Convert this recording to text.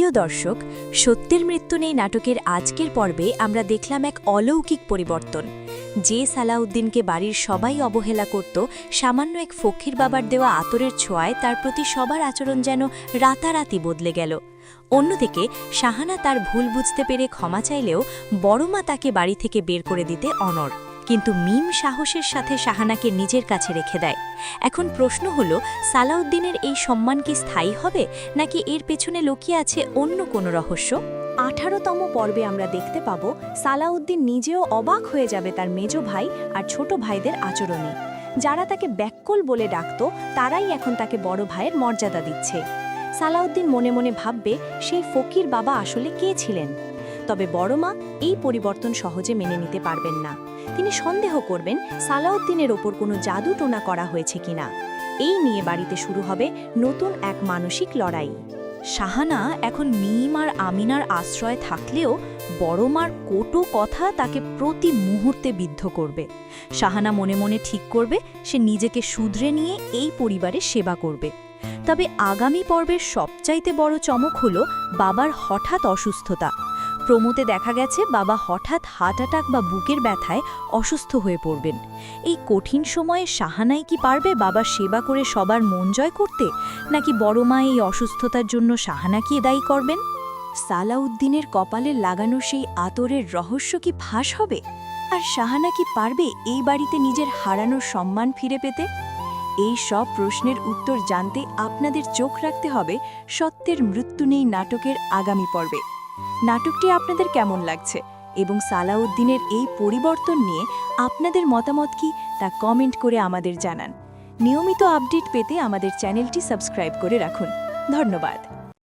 প্রিয় দর্শক, সত্যের মৃত্যু নেই নাটকের আজকের পর্বে আমরা দেখলাম এক অলৌকিক পরিবর্তন। যে সালাউদ্দিনকে বাড়ির সবাই অবহেলা করত, সামান্য এক ফকির বাবার দেওয়া আতরের ছোঁয়ায় তার প্রতি সবার আচরণ যেন রাতারাতি বদলে গেল। অন্যদিকে শাহানা তার ভুল বুঝতে পেরে ক্ষমা চাইলেও বড়মা তাকে বাড়ি থেকে বের করে দিতে অনড়। কিন্তু মিম সাহসের সাথে শাহানাকে নিজের কাছে রেখে দেয়। এখন প্রশ্ন হলো, সালাউদ্দিনের এই সম্মান কি স্থায়ী হবে, নাকি এর পেছনে লুকিয়ে আছে অন্য কোনো রহস্য? 18তম পর্বে আমরা দেখতে পাব সালাউদ্দিন নিজেও অবাক হয়ে যাবে তার মেজ ভাই আর ছোট ভাইদের আচরণে। যারা তাকে ব্যাককল বলে ডাকত, তারাই এখন তাকে বড় ভাইয়ের মর্যাদা দিচ্ছে। সালাউদ্দিন মনে মনে ভাববে সেই ফকির বাবা আসলে কে ছিলেন। তবে বড়মা এই পরিবর্তন সহজে মেনে নিতে পারবেন না। তিনি সন্দেহ করবেন সালাউদ্দিনের ওপর কোনো জাদু টোনা করা হয়েছে কিনা। এই নিয়ে বাড়িতে শুরু হবে নতুন এক মানসিক লড়াই। শাহানা এখন মিম আর আমিনার আশ্রয় থাকলেও বড়মার কটু কথা তাকে প্রতি মুহূর্তে বিদ্ধ করবে। শাহানা মনে মনে ঠিক করবে সে নিজেকে শুধরে নিয়ে এই পরিবারের সেবা করবে। তবে আগামী পর্বের সবচাইতে বড় চমক হলো বাবার হঠাৎ অসুস্থতা। প্রমোতে দেখা গেছে বাবা হঠাৎ হার্ট অ্যাটাক বা বুকের ব্যথায় অসুস্থ হয়ে পড়বেন। এই কঠিন সময়ে শাহানাই কি পারবে বাবার সেবা করে সবার মন জয় করতে, নাকি বড়মা এই অসুস্থতার জন্য শাহানাকে দায়ী করবেন? সালাউদ্দিনের কপালে লাগানো সেই আতরের রহস্য কি ফাঁস হবে? আর শাহানা কি পারবে এই বাড়িতে নিজের হারানোর সম্মান ফিরে পেতে? এই সব প্রশ্নের উত্তর জানতে আপনাদের চোখ রাখতে হবে সত্যের মৃত্যু নেই নাটকের আগামী পর্বে। নাটকটি আপনাদের কেমন লাগছে এবং সালাউদ্দিনের এই পরিবর্তন নিয়ে আপনাদের মতামত কি তা কমেন্ট করে আমাদের জানান। নিয়মিত আপডেট পেতে আমাদের চ্যানেলটি সাবস্ক্রাইব করে রাখুন। ধন্যবাদ।